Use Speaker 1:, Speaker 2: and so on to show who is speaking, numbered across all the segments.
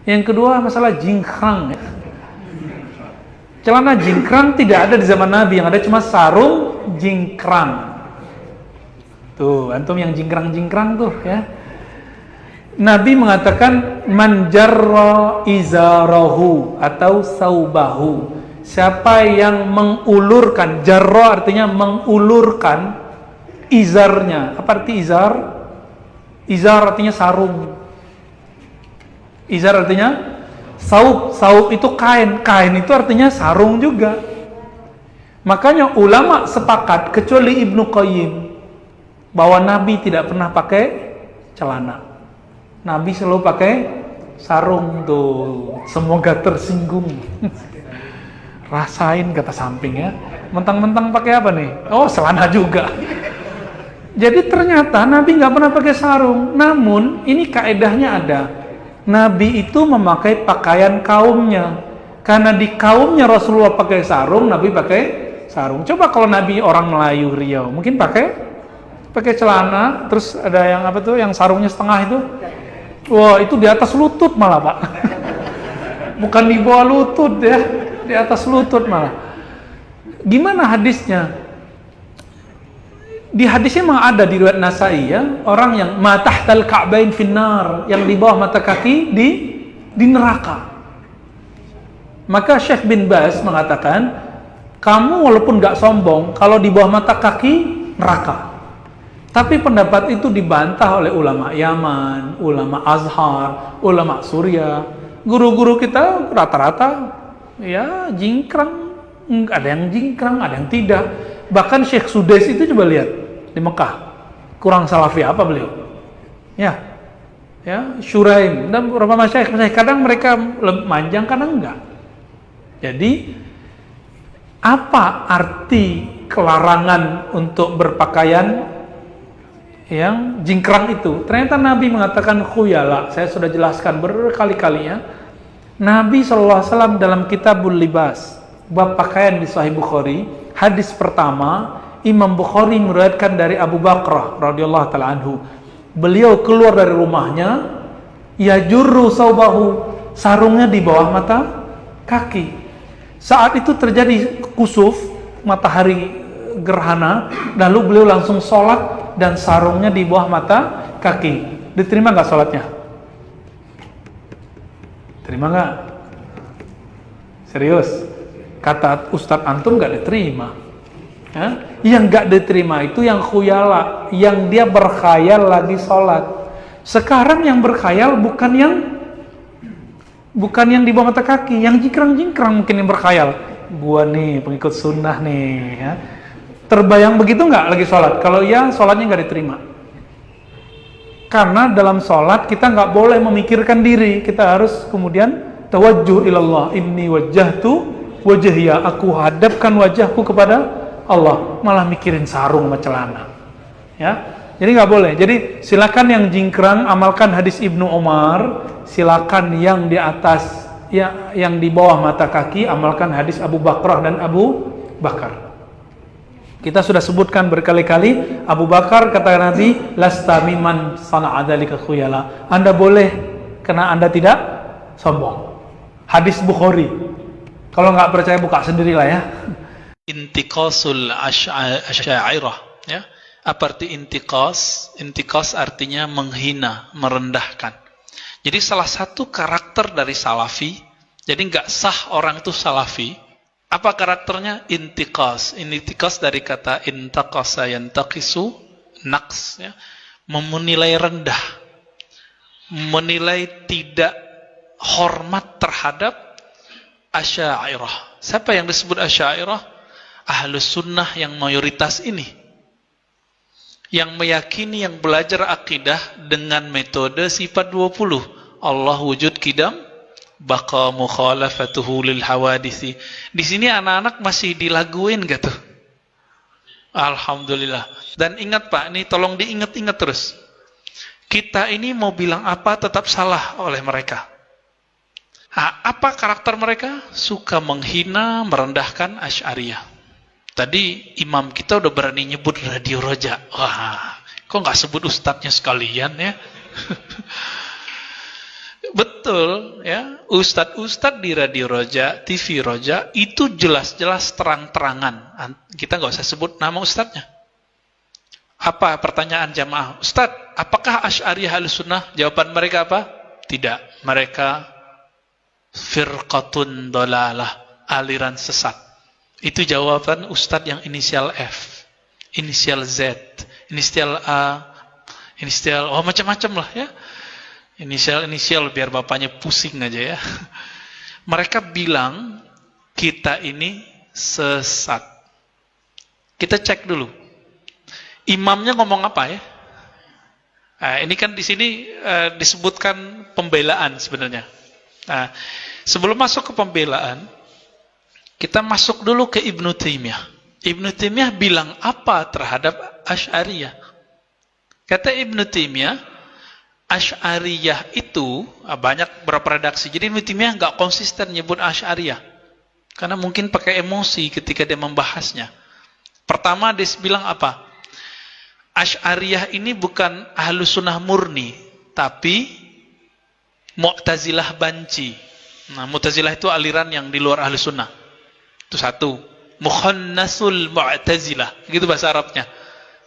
Speaker 1: Yang kedua masalah jingkrang. Celana jingkrang tidak ada di zaman Nabi, yang ada cuma sarung jingkrang. Tuh, antum yang jingkrang-jingkrang tuh ya. Nabi mengatakan man jarra izarahu atau saubahu. Siapa yang mengulurkan, jarra artinya mengulurkan izarnya. Apa arti izar? Izar artinya sarung. Izar artinya saub. Saub itu kain. Kain itu artinya sarung juga. Makanya ulama sepakat, kecuali Ibnu Qayyim, bahwa Nabi tidak pernah pakai celana. Nabi selalu pakai sarung tuh. Semoga tersinggung. Rasain kata samping ya. Mentang-mentang pakai apa nih? Oh, celana juga. Jadi ternyata Nabi nggak pernah pakai sarung. Namun ini kaedahnya ada. Nabi itu memakai pakaian kaumnya. Karena di kaumnya Rasulullah pakai sarung, Nabi pakai sarung. Coba kalau Nabi orang Melayu Riau, mungkin pakai celana, terus ada yang apa tuh, yang sarungnya setengah itu. Wah, itu di atas lutut malah, Pak. Bukan di bawah lutut ya, di atas lutut malah. Gimana hadisnya? Di hadisnya memang ada di riwayat Nasai ya, orang yang matahtal ka'bain finnar, yang di bawah mata kaki di neraka. Maka Syekh bin Baz mengatakan, kamu walaupun gak sombong, kalau di bawah mata kaki neraka. Tapi pendapat itu dibantah oleh ulama Yaman, ulama Azhar, ulama Suriah. Guru-guru kita rata-rata ya jingkrang, ada yang jingkrang, ada yang tidak. Bahkan Syekh Sudais itu coba lihat di Mekah, kurang salafi apa beliau? Ya, Syuraim dan beberapa masyayikh kadang mereka manjang, kadang enggak. Jadi apa arti kelarangan untuk berpakaian yang jingkrang itu? Ternyata Nabi mengatakan khuyala. Saya sudah jelaskan berkali-kali ya. Nabi SAW dalam Kitabul Libas, bab pakaian di Sahih Bukhari, hadis pertama, Imam Bukhari meriwayatkan dari Abu Bakrah radhiyallahu taala anhu. Beliau keluar dari rumahnya, yajurru saubahu, sarungnya di bawah mata kaki. Saat itu terjadi kusuf, matahari gerhana, lalu beliau langsung sholat dan sarungnya di bawah mata kaki. Diterima nggak sholatnya? Terima nggak? Serius? Kata Ustadz antum nggak diterima. Yang nggak diterima itu yang khuyala, yang dia berkhayal lagi sholat. Sekarang yang berkhayal bukan yang di bawah mata kaki, yang jingkrang-jingkrang mungkin yang berkhayal. Gua nih pengikut sunnah nih ya. Terbayang begitu nggak lagi sholat? Kalau iya, sholatnya nggak diterima. Karena dalam sholat kita nggak boleh memikirkan diri, kita harus kemudian tawajjuh ilallah. Inni wajjahtu wajhiya, aku hadapkan wajahku kepada Allah. Malah mikirin sarung sama celana. Ya, jadi nggak boleh. Jadi silakan yang jingkrang amalkan hadis Ibnu Umar, silakan yang di atas, ya, yang di bawah mata kaki amalkan hadis Abu Bakrah dan Abu Bakar. Kita sudah sebutkan berkali-kali, Abu Bakar kata Nabi, lasta miman sana'a dzalika khuyala. Anda boleh karena Anda tidak sombong. Hadis Bukhari. Kalau nggak percaya buka sendirilah ya. Intiqasul asy'ariyah ya. Apa arti intiqas? Intiqas artinya menghina, merendahkan. Jadi salah satu karakter dari salafi, jadi nggak sah orang itu salafi. Apa karakternya? Intiqas. Intiqas dari kata intaqasa yantaqisu, naqs ya. Menilai rendah, menilai tidak hormat terhadap asy'ariyah. Siapa yang disebut asy'ariyah? Ahlus sunnah yang mayoritas ini, yang meyakini, yang belajar akidah dengan metode sifat 20. Allah wujud kidam, baqa mukhalafatuhu lil hawadisi. Di sini anak-anak masih dilaguin gitu. Alhamdulillah. Dan ingat Pak, ini tolong diingat-ingat terus. Kita ini mau bilang apa tetap salah oleh mereka. Apa karakter mereka? Suka menghina, merendahkan Asy'ariyah. Tadi imam kita udah berani nyebut Radio Roja. Wah, kok nggak sebut ustadznya sekalian ya? Betul, ya. Ustadz-ustadz di Radio Roja, TV Roja, itu jelas-jelas terang-terangan. Kita nggak usah sebut nama ustadznya. Apa pertanyaan jamaah? Ustadz, apakah Asy'ariyah Ahlussunnah? Jawaban mereka apa? Tidak. Mereka firqatun dolalah, aliran sesat. Itu jawaban ustadz yang inisial F, inisial Z, inisial A, inisial macam-macam lah ya. Inisial biar bapaknya pusing aja ya. Mereka bilang kita ini sesat. Kita cek dulu. Imamnya ngomong apa ya? Nah, ini kan di sini disebutkan pembelaan sebenarnya. Nah, sebelum masuk ke pembelaan, kita masuk dulu ke Ibnu Taimiyah. Ibnu Taimiyah bilang apa terhadap Asy'ariyah? Kata Ibnu Taimiyah, Asy'ariyah itu banyak beberapa redaksi. Jadi Ibnu Taimiyah nggak konsisten nyebut Asy'ariyah. Karena mungkin pakai emosi ketika dia membahasnya. Pertama dia bilang apa? Asy'ariyah ini bukan Ahlussunnah murni, tapi Mu'tazilah banci. Nah, Mu'tazilah itu aliran yang di luar Ahlussunnah. Itu satu. Mukhannasul Mu'tazilah. Gitu bahasa Arabnya.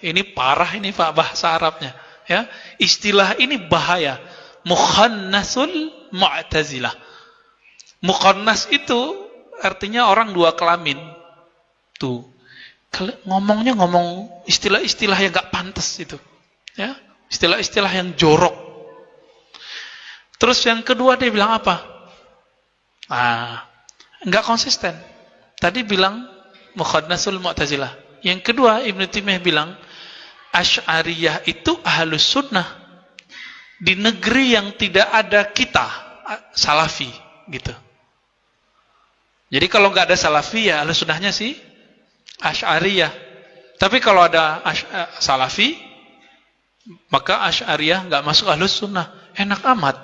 Speaker 1: Ini parah ini Pak bahasa Arabnya. Ya, istilah ini bahaya. Mukhannasul Mu'tazilah. Mukhannas itu artinya orang dua kelamin. Tuh. Ngomongnya ngomong istilah-istilah yang gak pantas itu. Ya, istilah-istilah yang jorok. Terus yang kedua dia bilang apa? Enggak konsisten. Tadi bilang Mukhannasul Mu'tazilah. Yang kedua Ibnu Taimiyah bilang Asy'ariyah itu Ahlus Sunnah di negeri yang tidak ada kita, Salafi gitu. Jadi kalau nggak ada Salafi ya Ahlus Sunnahnya sih Asy'ariyah. Tapi kalau ada Salafi, maka Asy'ariyah nggak masuk Ahlus Sunnah. Enak amat.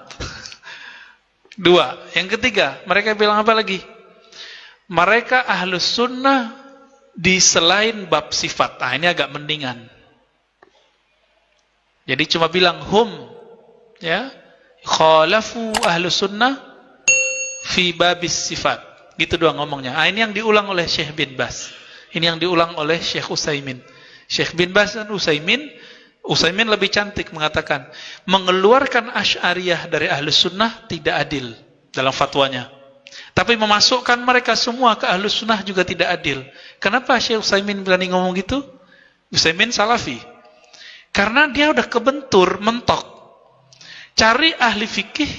Speaker 1: Dua. Yang ketiga, mereka bilang apa lagi? Mereka Ahlus Sunnah di selain bab sifat. Nah ini agak mendingan. Jadi cuma bilang ya, khalafu Ahlus Sunnah fi babis sifat. Gitu doang ngomongnya. Ini yang diulang oleh Syekh bin Baz. Ini yang diulang oleh Syekh Utsaimin. Syekh bin Baz dan Utsaimin lebih cantik mengatakan, mengeluarkan Asy'ariyah dari Ahlus Sunnah tidak adil dalam fatwanya. Tapi memasukkan mereka semua ke Ahlus Sunnah juga tidak adil. Kenapa Syekh Utsaimin berani ngomong gitu? Utsaimin Salafi. Karena dia udah kebentur, mentok. Cari ahli fikih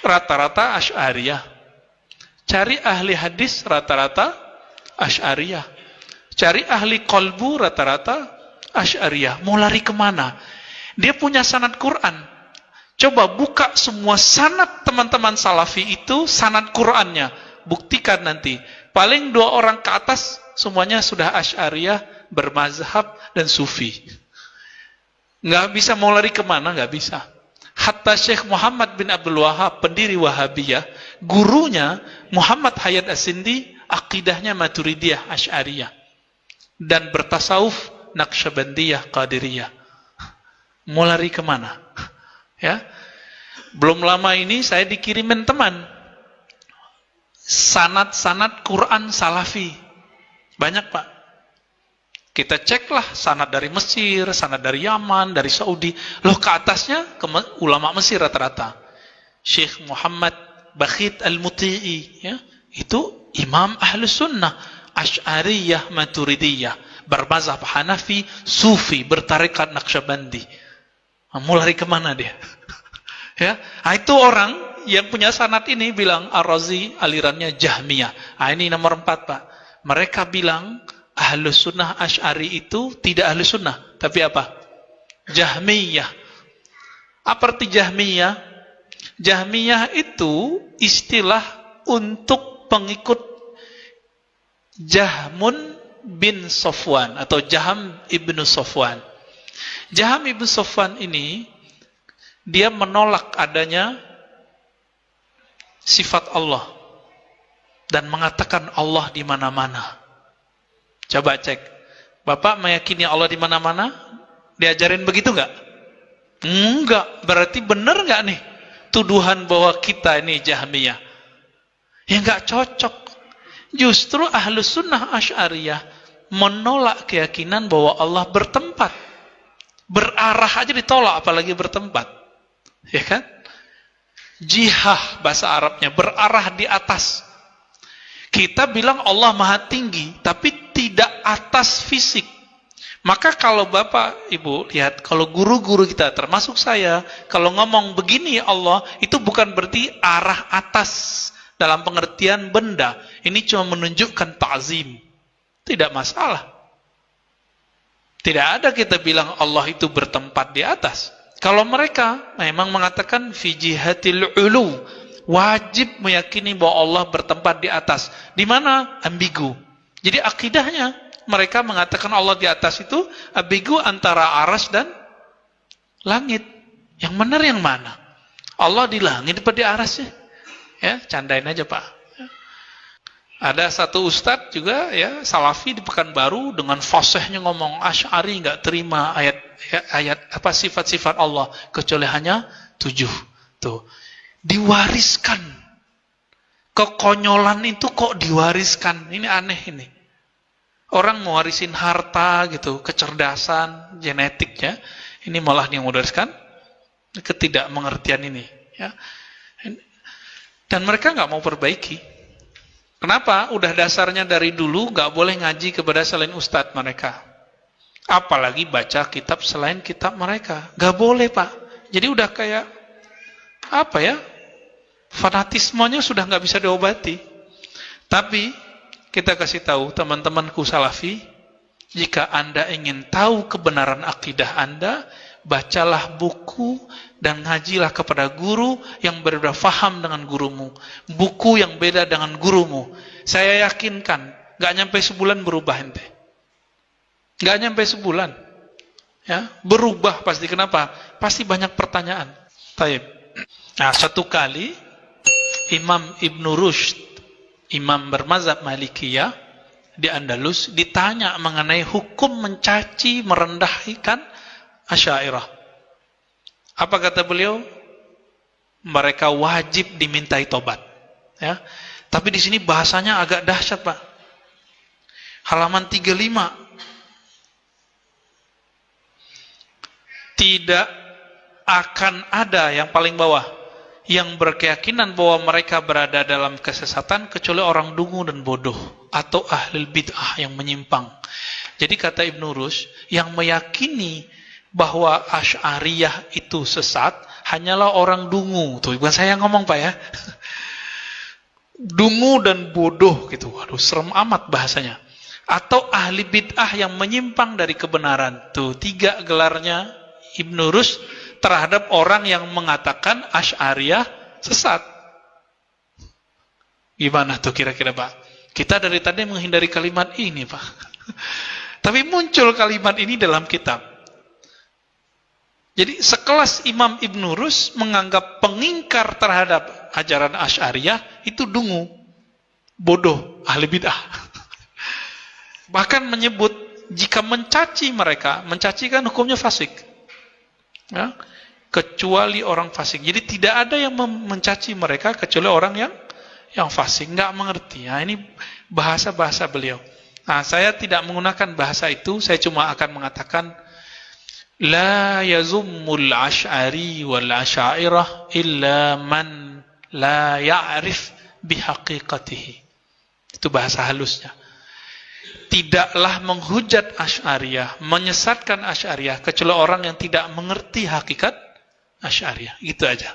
Speaker 1: rata-rata Asy'ariyah. Cari ahli hadis rata-rata Asy'ariyah. Cari ahli qalbu rata-rata Asy'ariyah. Mau lari kemana? Dia punya sanad Quran. Coba buka semua sanad teman-teman Salafi itu, sanad Qurannya. Buktikan nanti. Paling 2 orang ke atas, semuanya sudah Asy'ariyah, bermazhab, dan Sufi. Nggak bisa mau lari kemana, nggak bisa. Hatta Syekh Muhammad bin Abdul Wahhab, pendiri Wahabiyah, gurunya Muhammad Hayat As-Sindi, akidahnya Maturidiyah, Asy'ariyah. Dan bertasawuf Naqsyabandiyah, Qadiriyah. Mau lari kemana? Ya. Belum lama ini saya dikirimin teman sanad-sanad Quran Salafi. Banyak Pak. Kita ceklah sanad dari Mesir, sanad dari Yaman, dari Saudi. Loh ke atasnya ulama Mesir rata-rata. Syekh Muhammad Bakhit Al-Muti'i, ya, itu Imam Ahlus Sunnah, Asy'ariyah, Maturidiyah, bermazhab Hanafi, Sufi, bertarekat Naqsyabandi. Mau lari kemana dia? Ya, itu orang yang punya sanad ini bilang Ar-Razi alirannya Jahmiyah. Ini nomor 4 Pak. Mereka bilang Ahlus Sunnah Asy'ari itu tidak Ahlus Sunnah, tapi apa? Jahmiyah. Apa arti Jahmiyah? Jahmiyah itu istilah untuk pengikut Jahmun bin Safwan atau Jaham ibnu Safwan. Jaham ibnu Safwan ini dia menolak adanya sifat Allah dan mengatakan Allah di mana-mana. Coba cek. Bapak meyakini Allah di mana-mana? Diajarin begitu enggak? Enggak. Berarti benar enggak nih? tuduhan bahwa kita ini Jahmiyah. Ya nggak cocok. Justru Ahlus Sunnah Asy'ariyah menolak keyakinan bahwa Allah bertempat. Berarah aja ditolak, apalagi bertempat. Ya kan? Jihah bahasa Arabnya, berarah di atas. Kita bilang Allah Maha Tinggi, tapi tidak atas fisik. Maka kalau Bapak, Ibu, lihat, kalau guru-guru kita, termasuk saya, kalau ngomong begini Allah, itu bukan berarti arah atas dalam pengertian benda. Ini cuma menunjukkan ta'zim. Tidak masalah. Tidak ada kita bilang Allah itu bertempat di atas. Kalau mereka memang mengatakan fi jihatil ulu, wajib meyakini bahwa Allah bertempat di atas. Di mana? Ambigu. Jadi akidahnya, mereka mengatakan Allah di atas itu ambigu antara aras dan langit. Yang benar yang mana? Allah di langit apa di aras ya? Ya, candain aja Pak. Ada satu ustadz juga ya, Salafi di Pekanbaru dengan fasihnya ngomong Asy'ari nggak terima ayat apa sifat-sifat Allah kecuali hanya 7. Tuh. Diwariskan. Kekonyolan itu kok diwariskan? Ini aneh ini. Orang mewarisin harta gitu, kecerdasan, genetiknya. Ini malah yang mewariskan ketidakmengertian ini, ya. Dan mereka nggak mau perbaiki. Kenapa? Udah dasarnya dari dulu nggak boleh ngaji kepada selain ustadz mereka. Apalagi baca kitab selain kitab mereka. Nggak boleh Pak. Jadi udah kayak apa ya? Fanatismenya sudah nggak bisa diobati. Tapi kita kasih tahu teman-temanku Salafi, jika Anda ingin tahu kebenaran akidah Anda, bacalah buku dan ngajilah kepada guru yang berbeda faham dengan gurumu. Buku yang beda dengan gurumu. Saya yakinkan, gak nyampe sebulan berubah ente. Gak nyampe sebulan. Ya, berubah pasti. Kenapa? Pasti banyak pertanyaan. Taib. Nah, satu kali Imam Ibn Rushd, imam bermazhab Malikiyah di Andalus, ditanya mengenai hukum mencaci, merendahkan Asy'ariyah. Apa kata beliau? Mereka wajib dimintai tobat. Ya. Tapi di sini bahasanya agak dahsyat, Pak. Halaman 35. Tidak akan ada yang paling bawah yang berkeyakinan bahwa mereka berada dalam kesesatan kecuali orang dungu dan bodoh atau ahli bid'ah yang menyimpang. Jadi kata Ibn Rushd, yang meyakini bahwa Asy'ariyah itu sesat hanyalah orang dungu. Tuh, bukan saya yang ngomong Pak ya. Dungu dan bodoh gitu. Waduh, serem amat bahasanya. Atau ahli bid'ah yang menyimpang dari kebenaran. Tuh, 3 gelarnya Ibn Rushd terhadap orang yang mengatakan Asy'ariyah sesat. Gimana tuh kira-kira Pak? Kita dari tadi menghindari kalimat ini Pak. Tapi muncul kalimat ini dalam kitab. Jadi sekelas Imam Ibn Rushd menganggap pengingkar terhadap ajaran Asy'ariyah itu dungu, bodoh, ahli bid'ah. Bahkan menyebut jika mencaci mereka, mencaci kan hukumnya fasik. Ya, kecuali orang fasik. Jadi tidak ada yang mencaci mereka kecuali orang yang fasik, nggak mengerti. Nah, ini bahasa-bahasa beliau. Nah, saya tidak menggunakan bahasa itu, saya cuma akan mengatakan la yazummul asy'ari wal asy'ariyah illa man la ya'rif bihaqiqatihi. Itu bahasa halusnya. Tidaklah menghujat Asy'ariyah, menyesatkan Asy'ariyah kecuali orang yang tidak mengerti hakikat Asy'ariyah. Gitu aja.